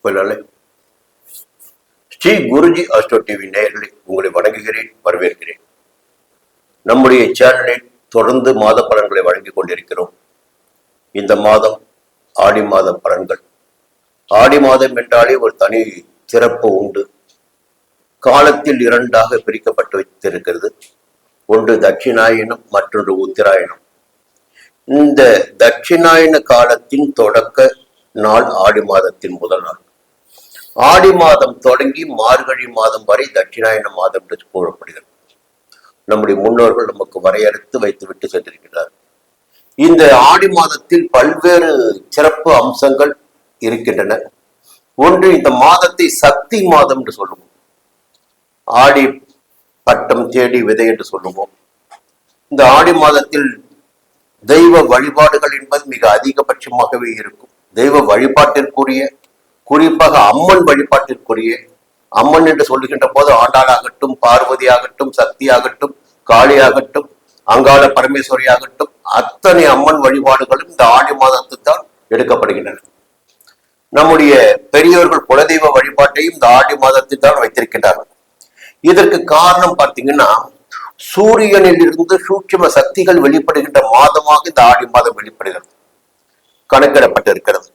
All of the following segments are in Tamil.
போயிடல. ஸ்ரீ குருஜி ஆஸ்ட்ரோ டிவி நேயர்களை உங்களை வணங்குகிறேன், வரவேற்கிறேன். நம்முடைய சேனலில் தொடர்ந்து மாத பலன்களை வழங்கிக் கொண்டிருக்கிறோம். இந்த மாதம் ஆடி மாத பலன்கள். ஆடி மாதம் என்றாலே ஒரு தனி சிறப்பு உண்டு. காலத்தில் இரண்டாக பிரிக்கப்பட்டு வைத்திருக்கிறது. ஒன்று தட்சிணாயனம், மற்றொன்று உத்தராயணம். இந்த தட்சிணாயன காலத்தின் தொடக்க நாள் ஆடி மாதத்தின் முதல் நாள். ஆடி மாதம் தொடங்கி மார்கழி மாதம் வரை தட்சிணாயன மாதம் என்று கூறப்படுகிறது. நம்முடைய முன்னோர்கள் நமக்கு வரையறுத்து வைத்துவிட்டு சென்றிருக்கிறார். இந்த ஆடி மாதத்தில் பல்வேறு சிறப்பு அம்சங்கள் இருக்கின்றன. ஒன்று, இந்த மாதத்தை சக்தி மாதம் என்று சொல்லுவோம். ஆடி பட்டம் தேடி விதை என்று சொல்லுவோம். இந்த ஆடி மாதத்தில் தெய்வ வழிபாடுகள் என்பது மிக அதிகபட்சமாகவே இருக்கும். தெய்வ வழிபாட்டிற்குரிய, குறிப்பாக அம்மன் வழிபாட்டிற்குரிய, அம்மன் என்று சொல்லுகின்ற போது ஆண்டாளாகட்டும், பார்வதி ஆகட்டும், சக்தி ஆகட்டும், காளி ஆகட்டும், அங்காள பரமேஸ்வரி ஆகட்டும், அத்தனை அம்மன் வழிபாடுகளும் இந்த ஆடி மாதத்தில் தான் எடுக்கப்படுகின்றன. நம்முடைய பெரியோர்கள் குலதெய்வ வழிபாட்டையும் இந்த ஆடி மாதத்தில் தான் வைத்திருக்கின்றார்கள். இதற்கு காரணம் பார்த்தீங்கன்னா, சூரியனில் இருந்து சூட்சும சக்திகள் வெளிப்படுகின்ற மாதமாக இந்த ஆடி மாதம் வெளிப்படுகிறது, கணக்கிடப்பட்டிருக்கிறது.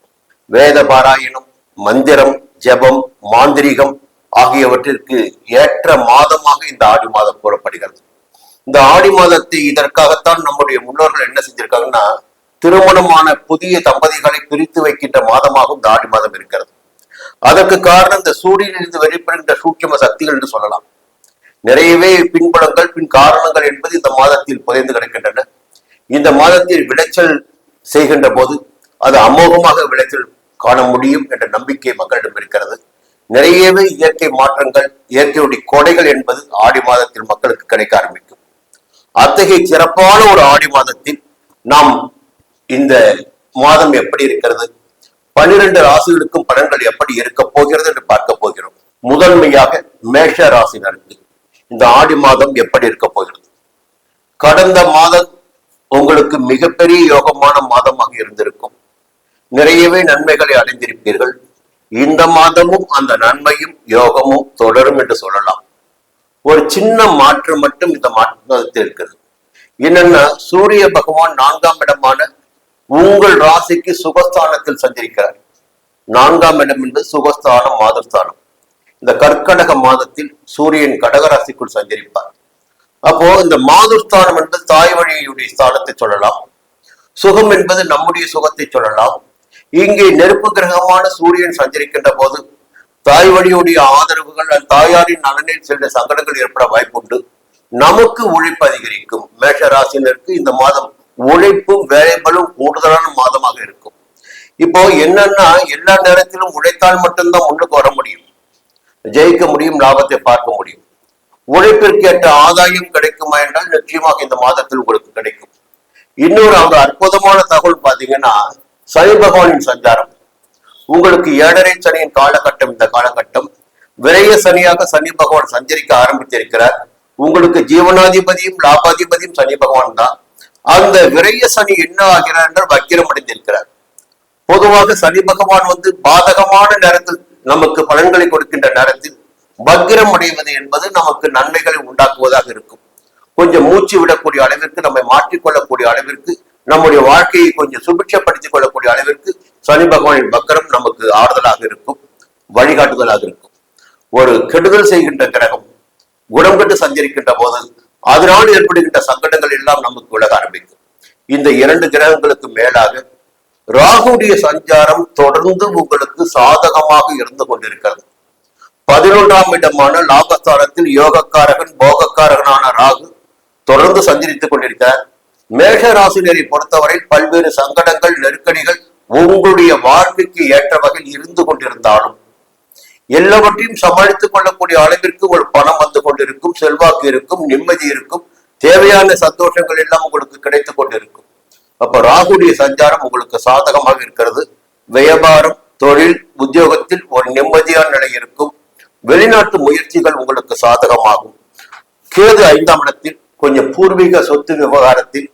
வேத பாராயணம், மந்திரம், ஜபம், மாந்திரிகம் ஆகியவற்றிற்கு ஏற்ற மாதமாக இந்த ஆடி மாதம் கூறப்படுகிறது. இந்த ஆடி மாதத்தை இதற்காகத்தான் நம்முடைய முன்னோர்கள் என்ன செஞ்சிருக்காங்கன்னா, திருமணமான புதிய தம்பதிகளை பிரித்து வைக்கின்ற மாதமாகவும் இந்த ஆடி மாதம் இருக்கிறது. அதற்கு காரணம் இந்த சூரியனில் இருந்து வெளிப்படுகின்ற சூட்சும சக்திகள் என்று சொல்லலாம். நிறையவே பின்புலங்கள், பின் காரணங்கள் என்பது இந்த மாதத்தில் புதைந்து கிடக்கின்றன. இந்த மாதத்தில் விளைச்சல் செய்கின்ற போது அது அமோகமாக விளைச்சல் காண முடியும் என்ற நம்பிக்கை மக்களிடம் இருக்கிறது. நிறையவே இயற்கை மாற்றங்கள், இயற்கையுடைய கொடைகள் என்பது ஆடி மாதத்தில் மக்களுக்கு கிடைக்க ஆரம்பிக்கும். அத்தகைய சிறப்பான ஒரு ஆடி மாதத்தில் நாம் இந்த மாதம் எப்படி இருக்கிறது, 12 ராசிகளுக்கும் பலன்கள் எப்படி இருக்க போகிறது என்று பார்க்க போகிறோம். முதன்மையாக மேஷ ராசினருக்கு இந்த ஆடி மாதம் எப்படி இருக்க போகிறது. கடந்த மாதம் உங்களுக்கு மிகப்பெரிய யோகமான மாதமாக இருந்திருக்கும். நிறையவே நன்மைகளை அடைந்திருப்பீர்கள். இந்த மாதமும் அந்த நன்மையும் யோகமும் தொடரும் என்று சொல்லலாம். ஒரு சின்ன மாற்றம் மட்டும் இந்த மாதத்தில் இருக்கிறது. என்னன்னா, சூரிய பகவான் 4ஆம் இடமான உங்கள் ராசிக்கு சுகஸ்தானத்தில் சஞ்சரிக்கிறார். 4ஆம் இடம் என்பது சுகஸ்தானம், மாதஸ்தானம். இந்த கர்க்கடக மாதத்தில் சூரியன் கடகராசிக்குள் சஞ்சரிப்பார். அப்போ இந்த மாதுஸ்தானம் என்பது தாய் வழியுடைய ஸ்தானத்தை சொல்லலாம். சுகம் என்பது நம்முடைய சுகத்தை சொல்லலாம். இங்கே நெருப்பு கிரகமான சூரியன் சஞ்சரிக்கின்ற போது தாய் வழியுடைய ஆதரவுகள், தாயாரின் நலனில் சென்ற சங்கடங்கள் ஏற்பட வாய்ப்புண்டு. நமக்கு உழைப்பு அதிகரிக்கும். மேஷ ராசினருக்கு இந்த மாதம் உழைப்பும் வேலைகளும் கூடுதலான மாதமாக இருக்கும். இப்போ என்னன்னா, எல்லா நேரத்திலும் உழைத்தால் மட்டும்தான் முன்னுக்கு வர முடியும், ஜெயிக்க முடியும், லாபத்தை பார்க்க முடியும். உழைப்பிற்கேற்ற ஆதாயம் கிடைக்குமா என்றால் நிச்சயமாக இந்த மாதத்தில் உங்களுக்கு கிடைக்கும். இன்னொரு அற்புதமான தகவல் பார்த்தீங்கன்னா, சனி பகவானின் சஞ்சாரம். உங்களுக்கு 7.5 சனியின் காலகட்டம் இந்த காலகட்டம். விரைய சனியாக சனி பகவான் சஞ்சரிக்க ஆரம்பித்திருக்கிறார். உங்களுக்கு ஜீவனாதிபதியும் லாபாதிபதியும் சனி பகவான் தான். அந்த விரைய சனி என்ன ஆகிறார் என்றால் வக்கிரம் அடைந்திருக்கிறார். பொதுவாக சனி பகவான் பாதகமான நேரத்தில் நமக்கு பலன்களை கொடுக்கின்ற நேரத்தில் வக்கிரம் அடைவது என்பது நமக்கு நன்மைகளை உண்டாக்குவதாக இருக்கும். கொஞ்சம் மூச்சு விடக்கூடிய அளவிற்கு, நம்மை மாற்றிக்கொள்ளக்கூடிய அளவிற்கு, நம்முடைய வாழ்க்கையை கொஞ்சம் சுபிட்சப்படுத்திக் கொள்ளக்கூடிய அளவிற்கு சனி பகவானின் வக்கரம் நமக்கு ஆறுதலாக இருக்கும், வழிகாட்டுதலாக இருக்கும். ஒரு கெடுதல் செய்கின்ற கிரகம் குணம் கட்டு சஞ்சரிக்கின்ற போது அதனால் ஏற்படுகின்ற சங்கடங்கள் எல்லாம் நமக்கு விலக ஆரம்பிக்கும். இந்த 2 கிரகங்களுக்கு மேலாக ராகுடைய சஞ்சாரம் தொடர்ந்து உங்களுக்கு சாதகமாக இருந்து கொண்டிருக்கிறது. 11ஆம் இடமான லாபஸ்தானத்தில் யோகக்காரகன், போகக்காரகனான ராகு தொடர்ந்து சஞ்சரித்துக் கொண்டிருக்கிறார். மேஷ ராசினரை பொறுத்தவரை பல்வேறு சங்கடங்கள், நெருக்கடிகள் உங்களுடைய வாழ்க்கைக்கு ஏற்ற வகையில் இருந்து கொண்டிருந்தாலும் எல்லாவற்றையும் சமாளித்துக் கொள்ளக்கூடிய அளவிற்கு ஒரு பணம் வந்து கொண்டிருக்கும், செல்வாக்கு இருக்கும், நிம்மதி இருக்கும், தேவையான சந்தோஷங்கள் எல்லாம் உங்களுக்கு கிடைத்துக் கொண்டிருக்கும். அப்ப ராகுடைய சஞ்சாரம் உங்களுக்கு சாதகமாக இருக்கிறது. வியாபாரம், தொழில், உத்தியோகத்தில் ஒரு நிம்மதியான நிலை இருக்கும். வெளிநாட்டு முயற்சிகள் உங்களுக்கு சாதகமாகும். கேது 5ஆம் இடத்தில் கொஞ்சம் பூர்வீக சொத்து விவகாரத்தில்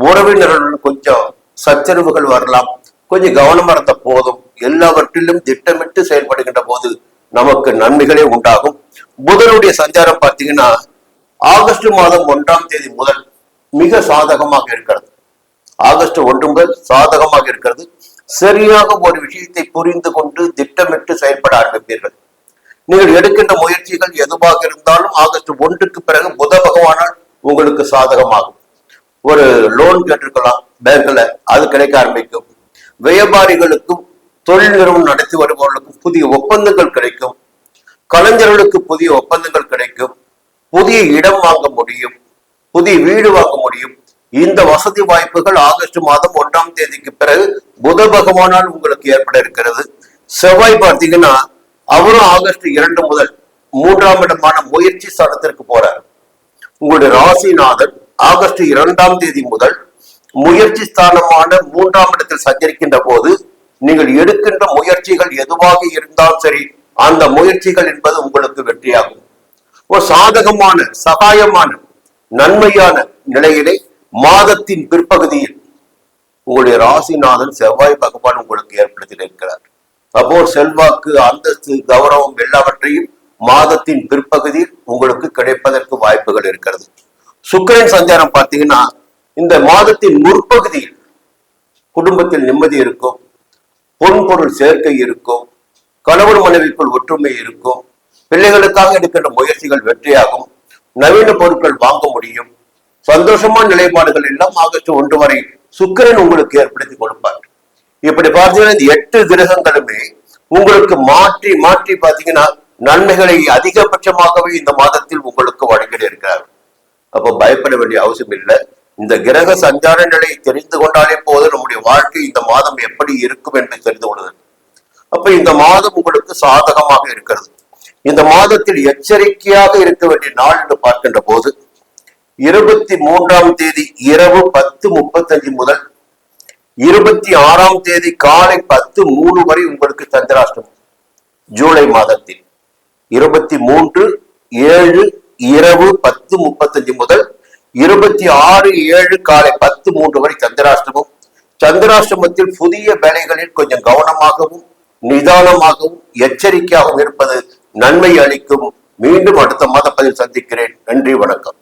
உறவினர்களுடன் கொஞ்சம் சச்சரவுகள் வரலாம். கொஞ்சம் கவனமா இருந்த போதும். எல்லாவற்றிலும் திட்டமிட்டு செயல்படுகின்ற போது நமக்கு நன்மைகளே உண்டாகும். புதனுடைய சஞ்சாரம் பார்த்தீங்கன்னா ஆகஸ்ட் மாதம் 1ஆம் தேதி முதல் மிக சாதகமாக இருக்கிறது. ஆகஸ்ட் 1 முதல் சாதகமாக இருக்கிறது. சரியாக ஒரு விஷயத்தை புரிந்து கொண்டு திட்டமிட்டு செயல்பட ஆரம்பிப்பீர்கள். நீங்கள் எடுக்கின்ற முயற்சிகள் எதுவாக இருந்தாலும் ஆகஸ்ட் 1க்கு பிறகு புத பகவானால் உங்களுக்கு சாதகமாகும். ஒரு லோன் கேட்டிருக்கலாம் பேங்க்ல, அது கிடைக்க ஆரம்பிக்கும். வியாபாரிகளுக்கும் தொழில் நிறுவனம் நடத்தி வருபவர்களுக்கும் புதிய ஒப்பந்தங்கள் கிடைக்கும். கலைஞர்களுக்கு புதிய ஒப்பந்தங்கள் கிடைக்கும். புதிய இடம் வாங்க முடியும், புதிய வீடு வாங்க முடியும். இந்த வசதி வாய்ப்புகள் ஆகஸ்ட் மாதம் 1ஆம் தேதிக்கு பிறகு புத பகவானால் உங்களுக்கு ஏற்பட இருக்கிறது. செவ்வாய் பார்த்தீங்கன்னா அவரும் ஆகஸ்ட் 2 முதல் 3ஆம் இடமான முயற்சி ஸ்தானத்திற்கு போறார். உங்களுடைய ராசிநாதன் ஆகஸ்ட் 2ஆம் தேதி முதல் முயற்சி ஸ்தானமான 3ஆம் இடத்தில் சஞ்சரிக்கின்ற போது நீங்கள் எடுக்கின்ற முயற்சிகள் எதுவாக இருந்தாலும் சரி, அந்த முயற்சிகள் என்பது உங்களுக்கு வெற்றியாகும். ஒரு சாதகமான சகாயமான நன்மையான நிலையிலே மாதத்தின் பிற்பகுதியில் உங்களுடைய ராசிநாதன் செவ்வாய் பகவான் உங்களுக்கு ஏற்படுத்தி இருக்கிறார். அப்போ செல்வாக்கு, அந்தஸ்து, கௌரவம் எல்லாவற்றையும் மாதத்தின் பிற்பகுதியில் உங்களுக்கு கிடைப்பதற்கு வாய்ப்புகள் இருக்கிறது. சுக்கிரன் சஞ்சாரம் பார்த்தீங்கன்னா இந்த மாதத்தின் முற்பகுதியில் குடும்பத்தில் நிம்மதி இருக்கும், பொன்பொருள் சேர்க்கை இருக்கும், கணவன் மனைவிக்குள் ஒற்றுமை இருக்கும், பிள்ளைகளுக்காக எடுக்கின்ற முயற்சிகள் வெற்றியாகும், நவீன பொருட்கள் வாங்க முடியும். சந்தோஷமான நிலைப்பாடுகள் எல்லாம் ஆகஸ்ட் 1 வரை சுக்கிரன் உங்களுக்கு ஏற்படுத்தி கொடுப்பார். இப்படி பார்த்தீங்கன்னா இந்த 8 கிரகங்களுமே உங்களுக்கு மாற்றி மாற்றி பார்த்தீங்கன்னா நன்மைகளை அதிகபட்சமாகவே இந்த மாதத்தில் உங்களுக்கு வழங்கி இருக்கிறார். அப்ப பயப்பட வேண்டிய அவசியம் இல்லை. இந்த கிரக சஞ்சார நிலையை தெரிந்து கொண்டாலே போது நம்முடைய வாழ்க்கை இந்த மாதம் எப்படி இருக்கும் என்று தெரிந்து கொள்வது. அப்ப இந்த மாதம் உங்களுக்கு சாதகமாக இருக்கிறது. இந்த மாதத்தில் எச்சரிக்கையாக இருக்க வேண்டிய நாள் என்று பார்க்கின்ற போது 23ஆம் தேதி இரவு 10:35 முதல் 26ஆம் தேதி காலை 10:03 வரை உங்களுக்கு சந்திராஷ்டமம். ஜூலை மாதத்தில் 23/7 இரவு 10:35 முதல் 26/7 காலை 10:03 வரை சந்திராஷ்டமம். சந்திராஷ்டமத்தில் புதிய வேலைகளில் கொஞ்சம் கவனமாகவும் நிதானமாகவும் எச்சரிக்கையாகவும் இருப்பது நன்மை அளிக்கும். மீண்டும் அடுத்த மாத பதில் சந்திக்கிறேன். நன்றி, வணக்கம்.